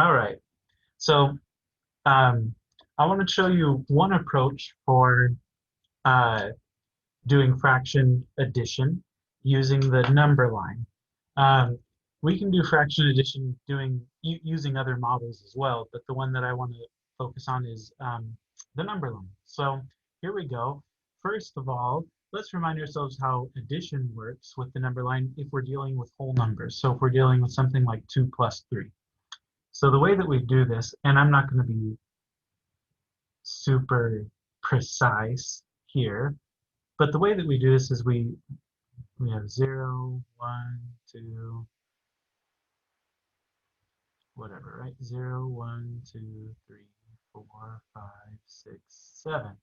All right. So um, I want to show you one approach for uh, doing fraction addition using the number line. Um, we can do fraction addition using other models as well, but the one that I want to focus on is the number line. So here we go. First of all, let's remind ourselves how addition works with the number line if we're dealing with whole numbers. So if we're dealing with something like 2 plus 3. So the way that we do this, and I'm not going to be super precise here, but the way that we do this is we have 0, 1, 2, whatever, right? 0, 1, 2, 3, 4, 5, 6, 7.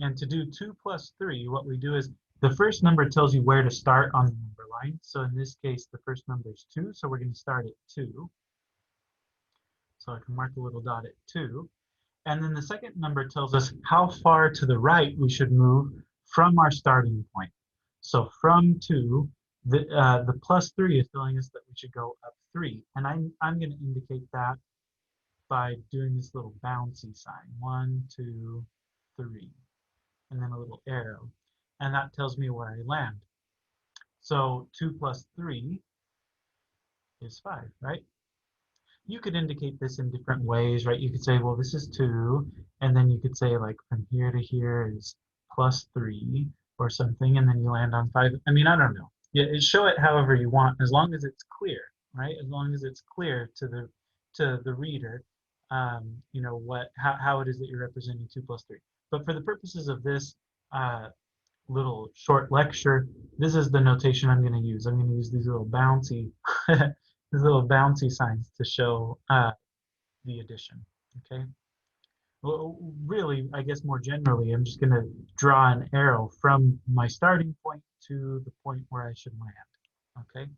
And to do 2 plus 3, what we do is the first number tells you where to start on the number line. So in this case, the first number is 2, so we're going to start at 2. So I can mark a little dot at 2. And then the second number tells us how far to the right we should move from our starting point. So from 2, the plus 3 is telling us that we should go up 3. And I'm going to indicate that by doing this little bouncy sign. 1, 2, 3. And then a little arrow. And that tells me where I land. So 2 plus 3 is 5, right? You could indicate this in different ways, right? You could say, well, this is 2, and then you could say, like, from here to here is plus 3 or something, and then you land on 5. I mean, I don't know. Yeah, show it however you want, as long as it's clear, right? As long as it's clear to the reader, you know, how it is that you're representing 2 plus 3. But for the purposes of this little short lecture, this is the notation I'm going to use. I'm going to use these little bouncy these little bouncy signs to show the addition. Okay. Well, really, I guess more generally, I'm just going to draw an arrow from my starting point to the point where I should land. Okay.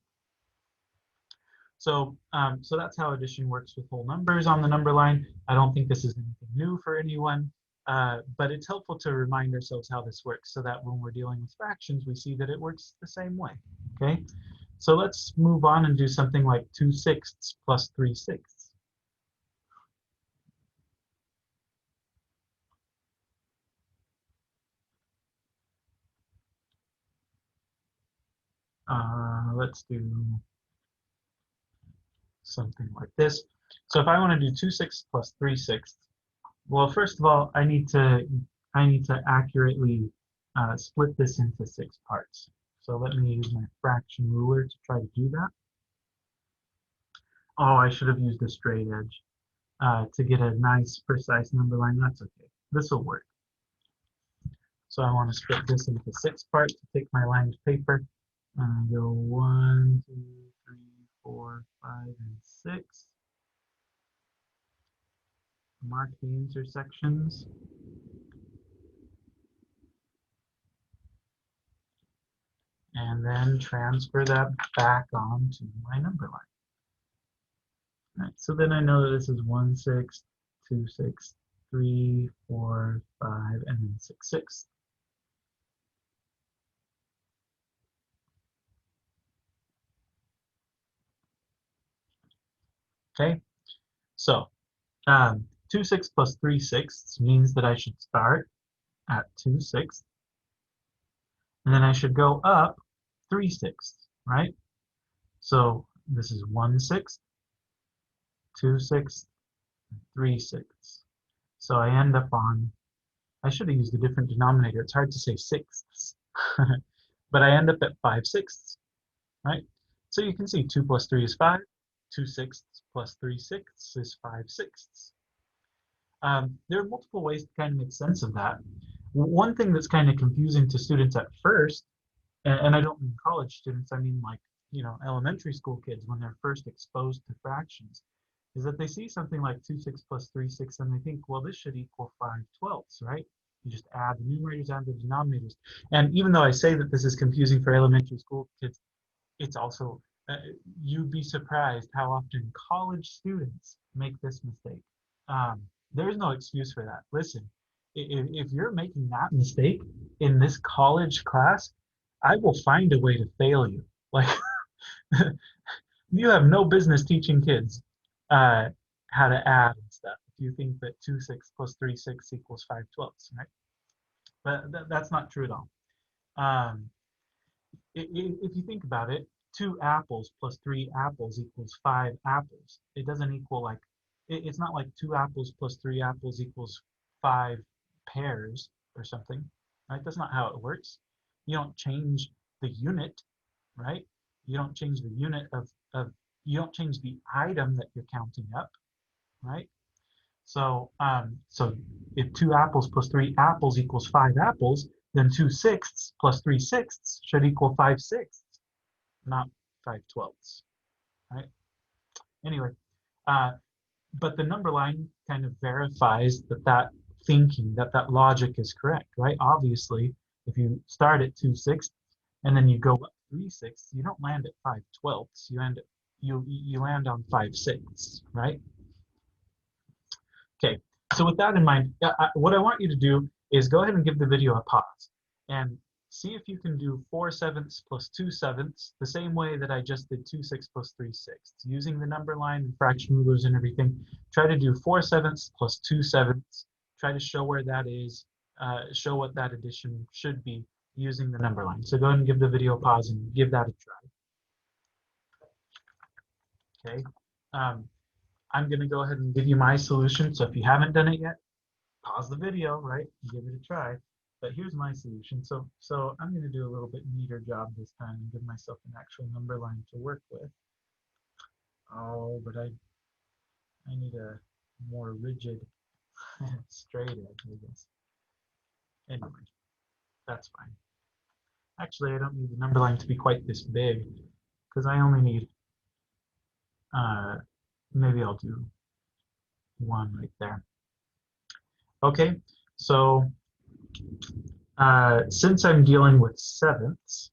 So that's how addition works with whole numbers on the number line. I don't think this is anything new for anyone, but it's helpful to remind ourselves how this works so that when we're dealing with fractions, we see that it works the same way. Okay. So let's move on and do something like 2/6 plus 3/6. Let's do something like this. So if I want to do 2/6 plus 3/6, well, first of all, I need to accurately split this into 6 parts. So let me use my fraction ruler to try to do that. Oh, I should have used a straight edge to get a nice, precise number line. That's okay. This will work. So I want to split this into 6 parts to take my lined paper. Go 1, 2, 3, 4, 5, and 6. Mark the intersections. And then transfer that back onto my number line. All right, so then I know that this is 1/6, 2/6, 3, 4, 5, and then 6/6. Okay, so 2/6 plus 3/6 means that I should start at 2/6, and then I should go up 3/6, right? So this is 1/6, 2/6, 3/6. So I end up on, I should have used a different denominator. It's hard to say sixths, but I end up at 5/6, right? So you can see 2 plus 3 is 5, 2/6 plus 3/6 is 5/6. There are multiple ways to kind of make sense of that. One thing that's kind of confusing to students at first, and I don't mean college students, I mean like, you know, elementary school kids when they're first exposed to fractions, is that they see something like 2/6 plus 3/6 and they think, well, this should equal 5/12, right? You just add the numerators and the denominators. And even though I say that this is confusing for elementary school kids, it's also, you'd be surprised how often college students make this mistake. There's no excuse for that. Listen, if you're making that mistake in this college class, I will find a way to fail you. Like, you have no business teaching kids. how to add and stuff. If you think that 2 6 plus 3 6 equals 5 twelfths, right? But that's not true at all. Um, if you think about it, 2 apples plus 3 apples equals 5 apples. It doesn't equal like, it's not like 2 apples plus 3 apples equals 5 pears or something, right? That's not how it works. You don't change the unit, right? You don't change the unit you don't change the item that you're counting up, right? So if 2 apples plus 3 apples equals 5 apples, then 2 sixths plus 3 sixths should equal 5 sixths, not 5 twelfths, right? Anyway, uh, but the number line kind of verifies that thinking, that logic is correct, right? Obviously, if you start at 2 sixths and then you go up 3 sixths, you don't land at 5 twelfths. You land on 5 sixths, right? Okay, so with that in mind, what I want you to do is go ahead and give the video a pause and see if you can do 4 sevenths plus 2 sevenths the same way that I just did 2 6 plus 3 sixths. Using the number line and fraction rulers and everything, try to do 4 sevenths plus 2 sevenths. Try to show where that is, show what that addition should be using the number line. So go ahead and give the video a pause and give that a try. Okay. I'm going to go ahead and give you my solution. So if you haven't done it yet, pause the video, right? And give it a try. But here's my solution. So I'm going to do a little bit neater job this time and give myself an actual number line to work with. Oh, but I need a more rigid, straight edge, I guess. Anyway, that's fine. Actually, I don't need the number line to be quite this big because I only need, maybe I'll do 1 right there. Okay, so since I'm dealing with sevenths,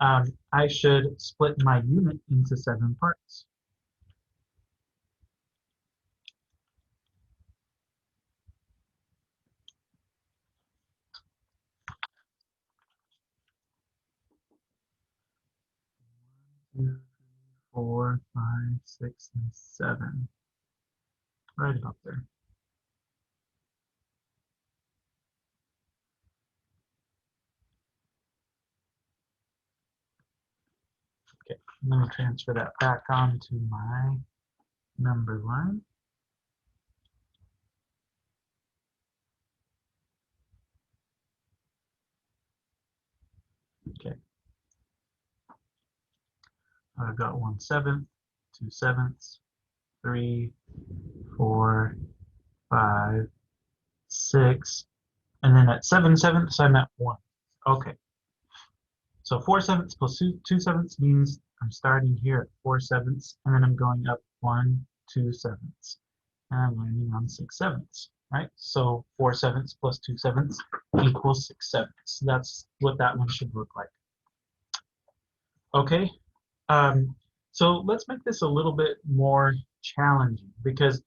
I should split my unit into 7 parts. Two, 3, 4, 5, 6, and 7. Right about there. Okay, let me transfer that back onto my number line. Okay. I've got 1 seventh, 2 sevenths, 3, 4, 5, 6, and then at 7 sevenths, I'm at 1. Okay. So 4 sevenths plus 2 sevenths means I'm starting here at 4 sevenths, and then I'm going up 1, 2 sevenths. And I'm landing on 6 sevenths, right? So 4 sevenths plus 2 sevenths equals 6 sevenths. That's what that one should look like. Okay, so let's make this a little bit more challenging because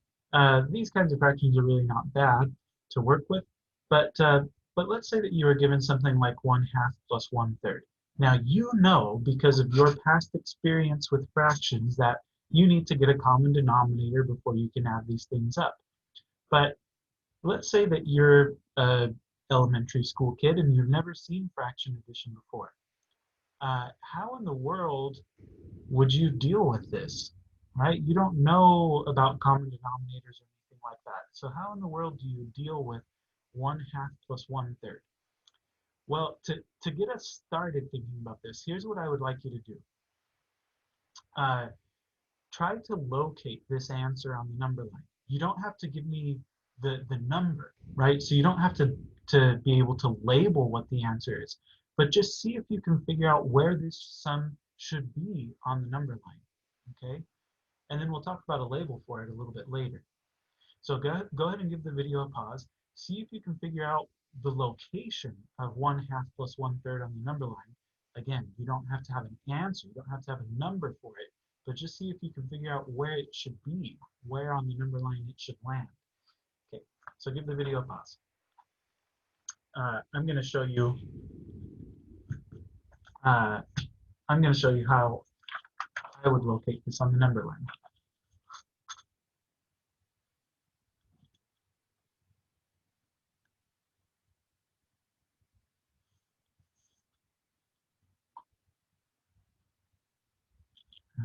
these kinds of fractions are really not bad to work with, but let's say that you were given something like 1/2 plus 1/3. Now you know because of your past experience with fractions that you need to get a common denominator before you can add these things up. But let's say that you're an elementary school kid and you've never seen fraction addition before. How in the world would you deal with this, right? You don't know about common denominators or anything like that. So how in the world do you deal with 1/2 plus 1/3? Well, to get us started thinking about this, here's what I would like you to do. Try to locate this answer on the number line. You don't have to give me the number, right? So you don't have to be able to label what the answer is, but just see if you can figure out where this sum should be on the number line, okay? And then we'll talk about a label for it a little bit later. So go ahead and give the video a pause. See if you can figure out the location of 1/2 plus 1/3 on the number line. Again, you don't have to have an answer. You don't have to have a number for it, but just see if you can figure out where it should be, where on the number line it should land. Okay, so give the video a pause. I'm going to show you how I would locate this on the number line.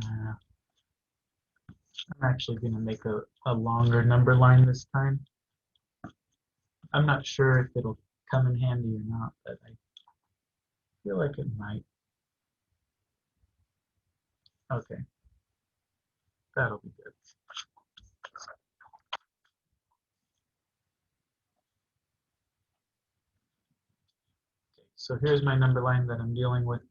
Uh, I'm actually going to make a longer number line this time. I'm not sure if it'll come in handy or not, but I feel like it might. Okay, that'll be good. Okay, so here's my number line that I'm dealing with.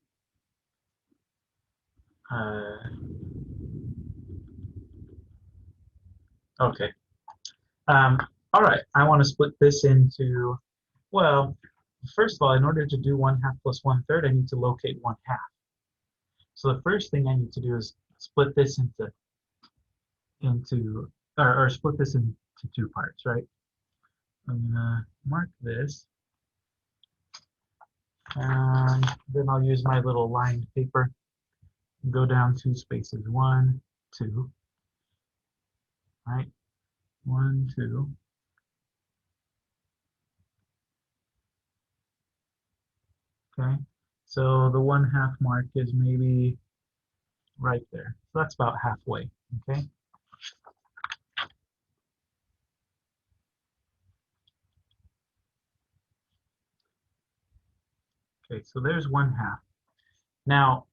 Okay. All right, I want to split this into, well, first of all, in order to do 1/2 plus 1/3, I need to locate 1/2. So the first thing I need to do is split this or split this into two parts, right? I'm gonna mark this, and then I'll use my little lined paper. Go down 2 spaces, 1, 2, right? 1, 2. Okay, so the 1/2 mark is maybe right there. So that's about halfway. Okay. Okay, so there's 1/2. Now,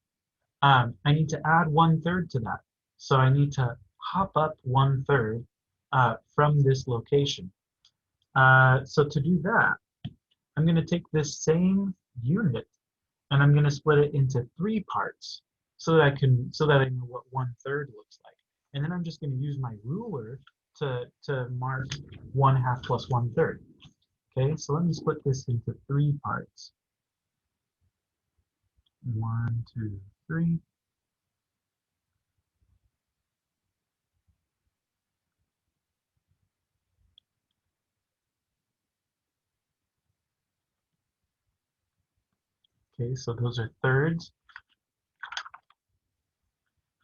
I need to add 1/3 to that. So I need to hop up 1/3 from this location. So to do that, I'm going to take this same unit and I'm going to split it into 3 parts so that I know what 1/3 looks like. And then I'm just going to use my ruler to mark 1/2 plus 1/3. Okay, so let me split this into 3 parts. 1, 2, 3. Okay, so those are thirds.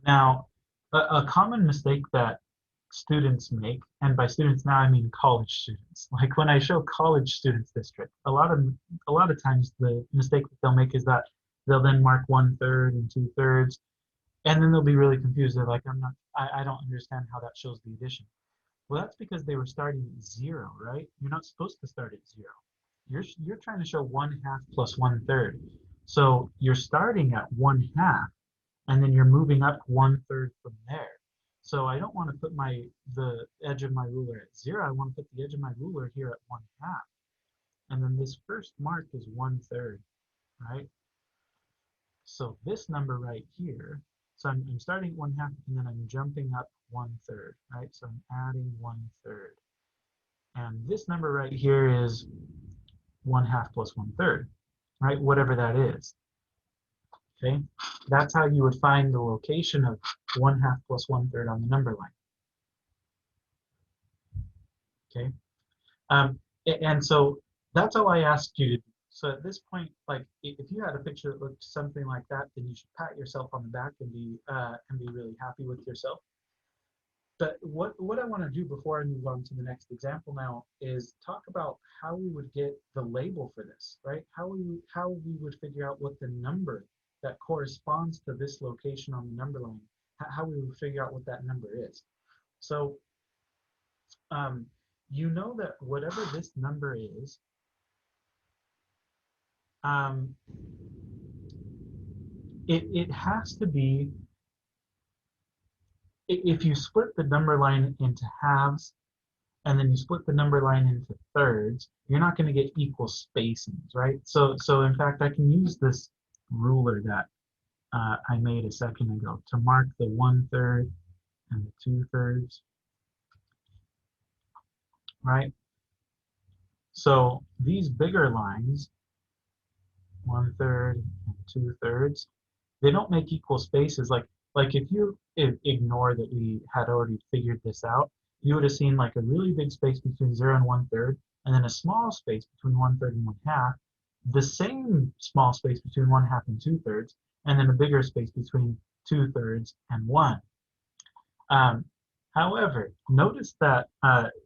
Now, a common mistake that students make, and by students now I mean college students. Like when I show college students this trick, a lot of times the mistake that they'll make is that they'll then mark 1/3 and 2/3, and then they'll be really confused. They're like, I don't understand how that shows the addition. Well, that's because they were starting at 0, right? You're not supposed to start at 0. You're trying to show 1/2 plus 1/3. So you're starting at 1/2 and then you're moving up 1/3 from there. So I don't want to put the edge of my ruler at 0. I want to put the edge of my ruler here at 1/2. And then this first mark is 1/3, right? So this number right here, so I'm starting at 1/2 and then I'm jumping up 1/3, right? So I'm adding 1/3. And this number right here is 1/2 plus 1/3, right? Whatever that is. Okay, that's how you would find the location of 1/2 plus 1/3 on the number line. Okay, and so that's all I asked you to do. So at this point, like if you had a picture that looked something like that, then you should pat yourself on the back and be really happy with yourself. But what I want to do before I move on to the next example now is talk about how we would get the label for this, right? How we would figure out what the number that corresponds to this location on the number line, how we would figure out what that number is. So you know that whatever this number is, it has to be, if you split the number line into halves and then you split the number line into thirds, you're not going to get equal spacings, right? So in fact, I can use this ruler that I made a second ago to mark the 1/3 and the 2/3, right? So these bigger lines, 1/3 and 2/3, they don't make equal spaces. Like if you ignore that we had already figured this out, you would have seen like a really big space between 0 and 1/3, and then a small space between 1/3 and 1/2, the same small space between 1/2 and 2/3, and then a bigger space between 2/3 and 1. Um, However, notice that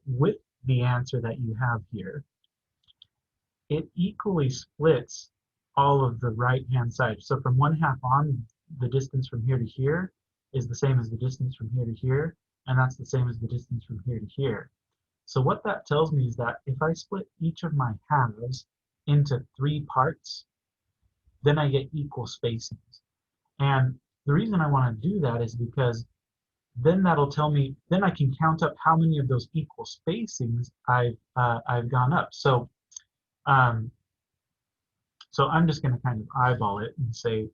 with the answer that you have here, it equally splits all of the right-hand side. So from 1/2 on, the distance from here to here is the same as the distance from here to here, and that's the same as the distance from here to here. So what that tells me is that if I split each of my halves into 3 parts, then I get equal spacings. And the reason I want to do that is because then that'll tell me, then I can count up how many of those equal spacings I've gone up. Um, so I'm just going to kind of eyeball it and say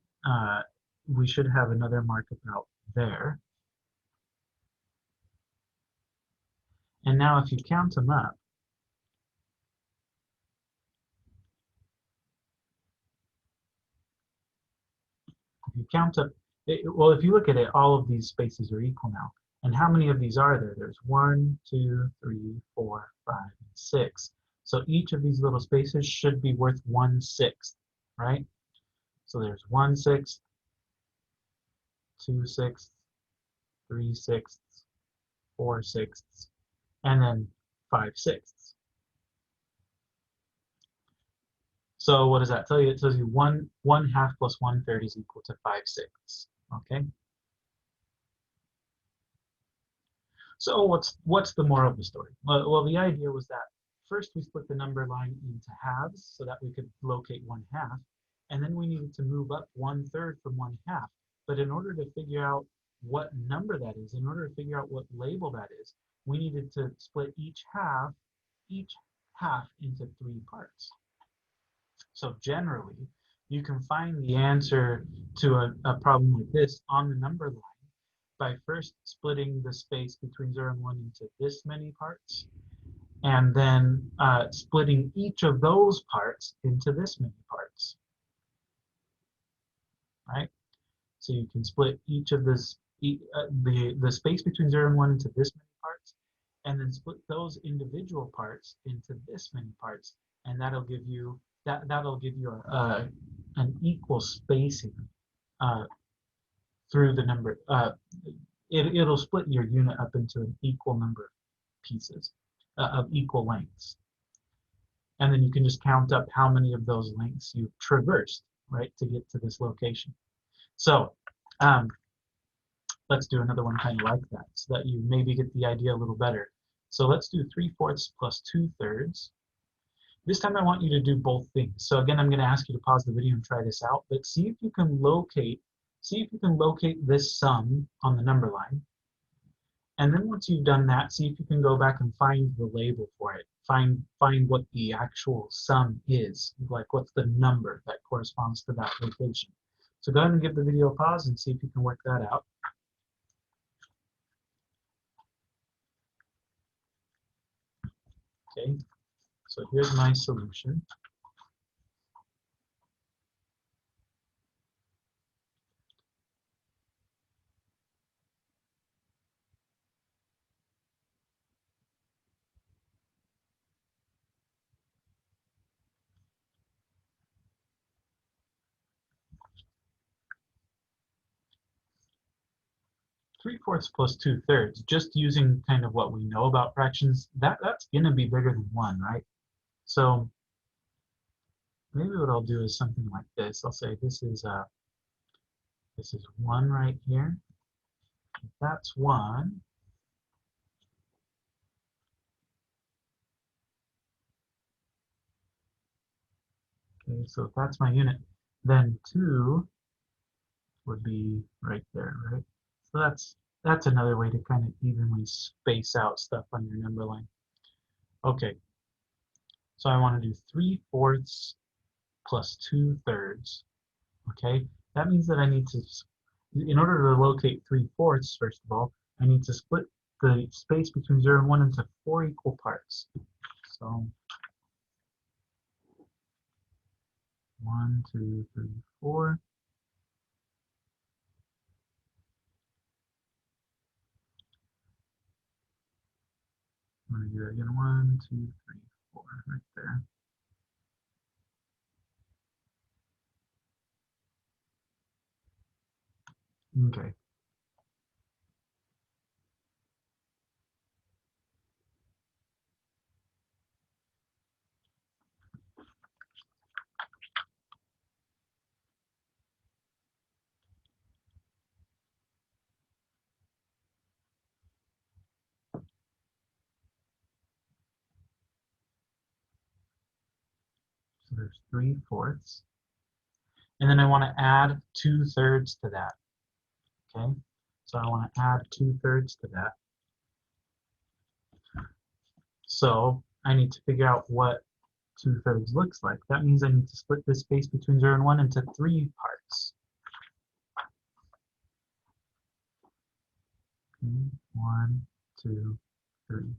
we should have another mark about there. And now if you count them up, if you count up, well, if you look at it, all of these spaces are equal now. And how many of these are there? There's 1, 2, 3, 4, 5, and 6. So each of these little spaces should be worth 1/6, right? So there's 1/6, 2/6, 3/6, 4/6, and then 5/6. So what does that tell you? It tells you 1/2 plus 1/3 is equal to 5/6. Okay. So what's the moral of the story? Well, the idea was that first we split the number line into halves so that we could locate 1/2, and then we needed to move up 1/3 from 1/2. But in order to figure out what number that is, in order to figure out what label that is, we needed to split each half into 3 parts. So generally, you can find the answer to a problem like this on the number line by first splitting the space between 0 and 1 into this many parts, and then splitting each of those parts into this many parts, right? So you can split each of the space between 0 and 1 into this many parts, and then split those individual parts into this many parts, and that'll give you an equal spacing through the number. It'll split your unit up into an equal number of pieces of equal lengths. And then you can just count up how many of those lengths you've traversed, right, to get to this location. So let's do another one kind of like that so that you maybe get the idea a little better. So let's do 3/4 plus 2/3. This time I want you to do both things. So again, I'm going to ask you to pause the video and try this out, but see if you can locate this sum on the number line. And then once you've done that, see if you can go back and find the label for it. Find what the actual sum is, like what's the number that corresponds to that location. So go ahead and give the video a pause and see if you can work that out. Okay, so here's my solution. Three-fourths plus 2/3, just using kind of what we know about fractions, that's going to be bigger than 1, right? So maybe what I'll do is something like this. I'll say this is 1 right here. If that's 1, okay, so if that's my unit, then 2 would be right there, right? So that's another way to kind of evenly space out stuff on your number line. Okay, so I want to do 3/4 plus 2/3. Okay, that means that I need to, in order to locate 3/4, first of all, I need to split the space between 0 and 1 into 4 equal parts. So 1, 2, 3, 4. I'm going to do that again. 1, 2, 3, 4, right there. . Okay. So there's 3/4. And then I want to add 2/3 to that. Okay. So I want to add 2/3 to that. So I need to figure out what 2/3 looks like. That means I need to split this space between 0 and 1 into 3 parts. Okay. 1, 2, 3.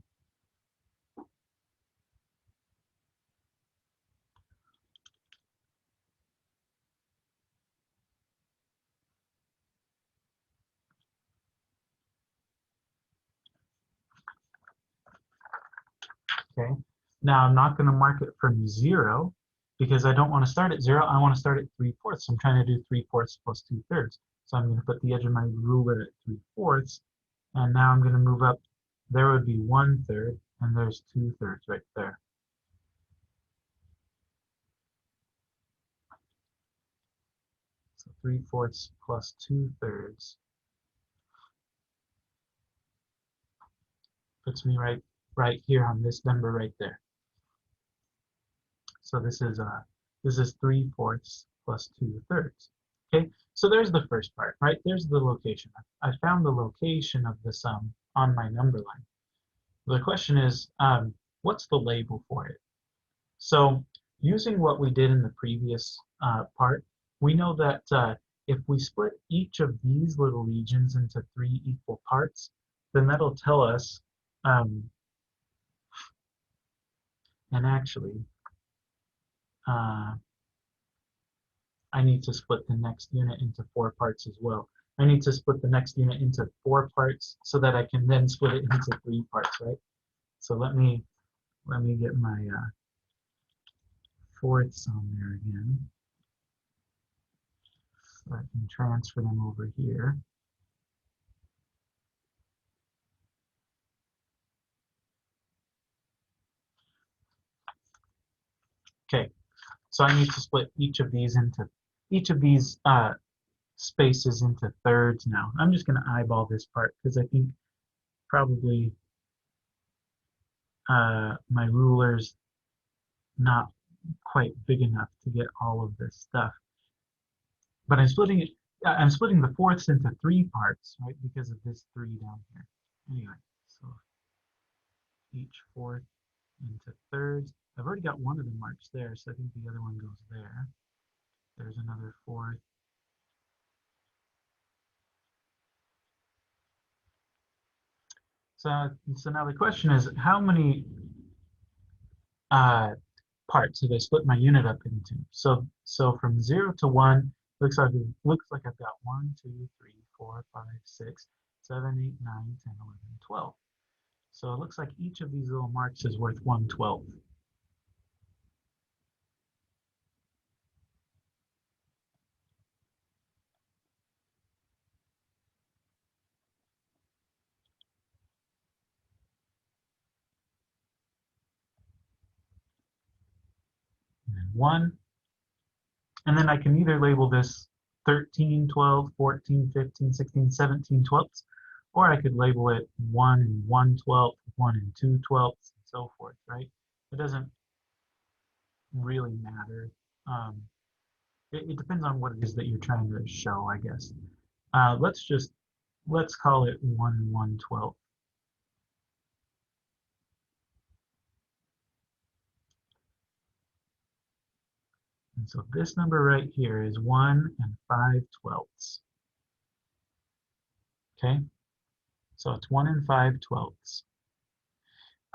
Okay. Now I'm not going to mark it from 0 because I don't want to start at 0. I want to start at 3/4. I'm trying to do 3/4 plus 2/3. So I'm going to put the edge of my ruler at 3/4. And now I'm going to move up. There would be 1/3, and there's 2/3 right there. So 3/4 plus 2/3 puts me right here on this number right there. So this is 3/4 plus 2/3. Okay, so there's the first part, right? There's the location. I found the location of the sum on my number line. The question is, what's the label for it? So using what we did in the previous part, we know that if we split each of these little regions into 3 equal parts, then that'll tell us, and actually, uh, I need to split the next unit into 4 parts as well. I need to split the next unit into 4 parts so that I can then split it into 3 parts, right? So let me get my fourths on there again. So I can transfer them over here. Okay, so I need to split each of these spaces into thirds now. I'm just going to eyeball this part because I think probably my ruler's not quite big enough to get all of this stuff. But I'm splitting it. I'm splitting the fourths into 3 parts, right? Because of this 3 down here. Anyway, so each fourth into thirds. I've already got one of the marks there, so I think the other one goes there. There's another fourth. So now the question is, how many parts have I split my unit up into? So from 0 to 1, looks like I've got 1, 2, 3, 4, 5, 6, 7, 8, 9, 10, 11, 12. So it looks like each of these little marks is worth 1/12. And then 1. And then I can either label this 13, 12, 14, 15, 16, 17 twelfths, or I could label it 1 and 1/12, 1 and 2/12, and so forth, right? It doesn't really matter. Um, it depends on what it is that you're trying to show, I guess. Let's call it 1 and 1/12. And so this number right here is 1 and 5/12. Okay, so it's 1 and 5/12.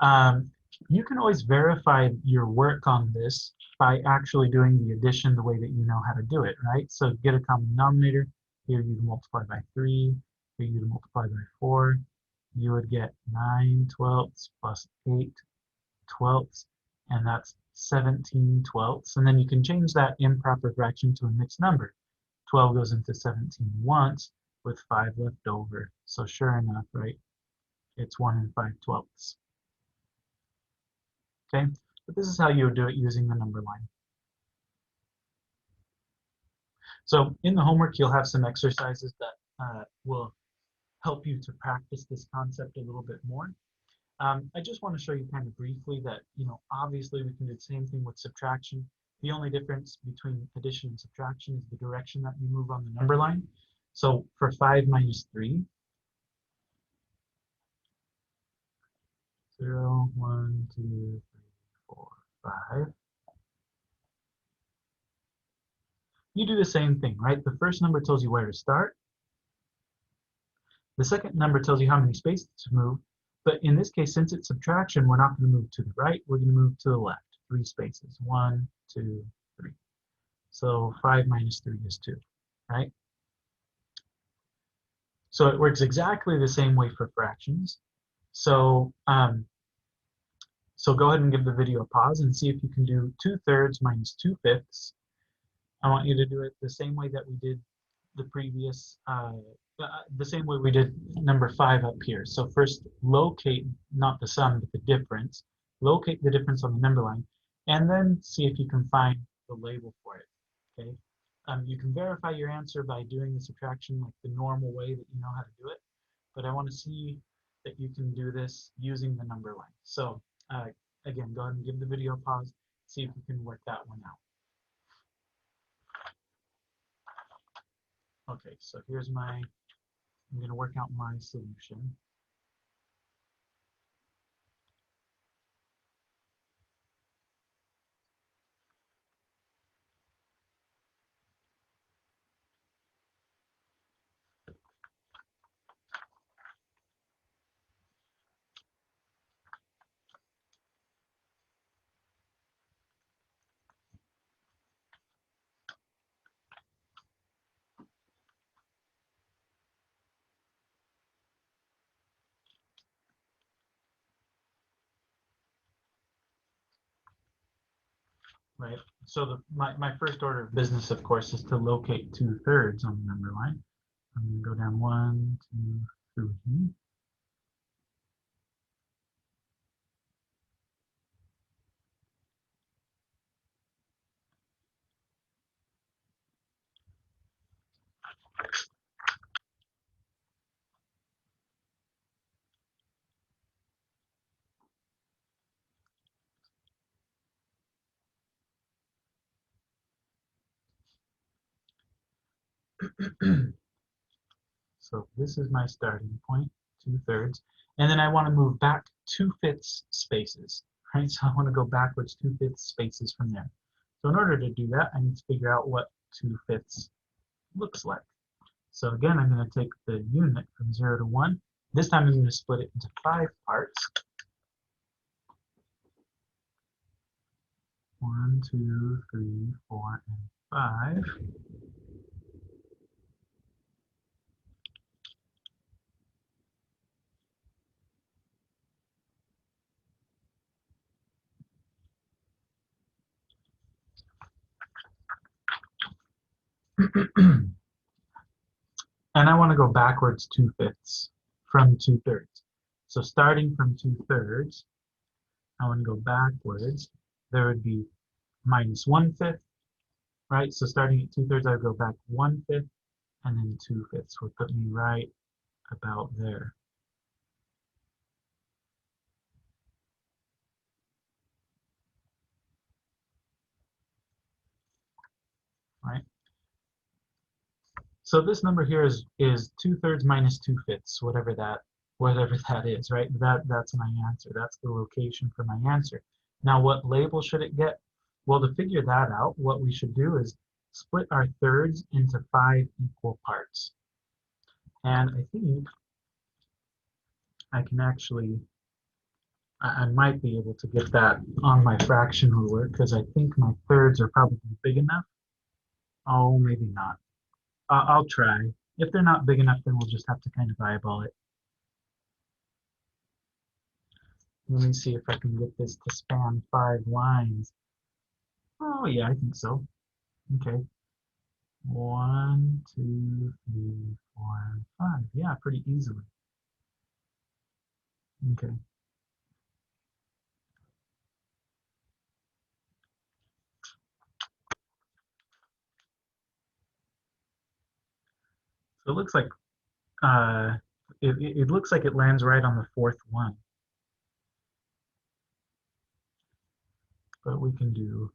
Um, you can always verify your work on this by actually doing the addition the way that you know how to do it, right? So get a common denominator. Here you multiply by 3. Here you multiply by 4. You would get 9/12 plus 8/12, and that's 17/12. And then you can change that improper fraction to a mixed number. 12 goes into 17 once, with 5 left over. So sure enough, right, it's 1 5/12. Okay, but this is how you would do it using the number line. So in the homework, you'll have some exercises that will help you to practice this concept a little bit more. I just want to show you kind of briefly that, obviously we can do the same thing with subtraction. The only difference between addition and subtraction is the direction that you move on the number line. So for 5 minus 3, 0, 1, 2, 3, 4, 5. You do the same thing, right? The first number tells you where to start. The second number tells you how many spaces to move. But in this case, since it's subtraction, we're not going to move to the right. We're going to move to the left. 3 spaces. 1, 2, 3. So 5 minus 3 is 2, right? So it works exactly the same way for fractions. So, so go ahead and give the video a pause and see if you can do 2/3 minus 2/5. I want you to do it the same way that we did the previous, the same way we did number 5 up here. So first locate, not the sum, but the difference. Locate the difference on the number line, and then see if you can find the label for it, okay? You can verify your answer by doing the subtraction like the normal way that you know how to do it, but I want to see that you can do this using the number line. So again, go ahead and give the video a pause, see if you can work that one out. Okay, so here's I'm going to work out my solution. Right. So my first order of business, of course, is to locate 2/3 on the number line. I'm going to go down 1, 2, 3. So this is my starting point, 2/3. And then I want to move back 2/5 spaces, right? So I want to go backwards 2/5 spaces from there. So in order to do that, I need to figure out what 2/5 looks like. So again, I'm going to take the unit from 0 to 1. This time I'm going to split it into 5 parts. 1, 2, 3, 4, and 5. And I want to go backwards 2/5 from 2/3. So starting from 2/3, I want to go backwards. There would be minus 1/5, right? So starting at 2/3, I would go back 1/5, and then 2/5 would put me right about there. Right? So this number here is 2/3 minus 2/5, whatever that is, right? That's my answer. That's the location for my answer. Now, what label should it get? Well, to figure that out, what we should do is split our thirds into 5 equal parts. And I think I can actually, I might be able to get that on my fraction ruler because I think my thirds are probably big enough. Oh, maybe not. I'll try. If they're not big enough, then we'll just have to kind of eyeball it. Let me see if I can get this to span 5 lines. Oh, yeah, I think so. Okay. 1, 2, 3, 4, Yeah, pretty easily. Okay. So it looks like uh, it looks like it lands right on the fourth one, but we can do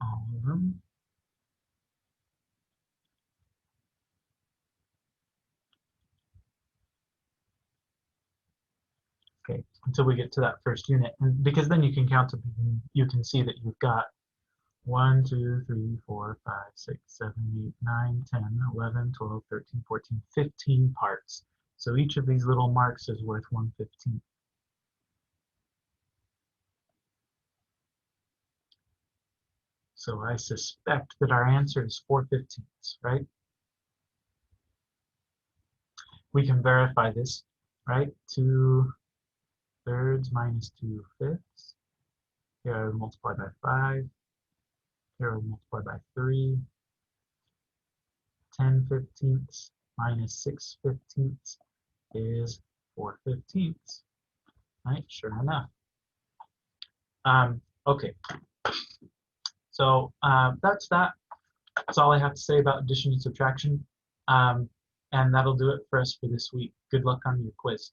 all of them. Okay, until we get to that first unit, and because then you can count to you can see that you've got 1, 2, 3, 4, 5, 6, 7, 8, 9, 10, 11, 12, 13, 14, 15 parts. So each of these little marks is worth 1/15. So I suspect that our answer is 4/15, right? We can verify this, right? 2/3 minus 2/5. Here I would multiply by 5. Here I would multiply by 3. 10/15 minus 6/15 is 4/15. Right? Sure enough. Okay, so that's that. That's all I have to say about addition and subtraction. And that'll do it for us for this week. Good luck on your quiz.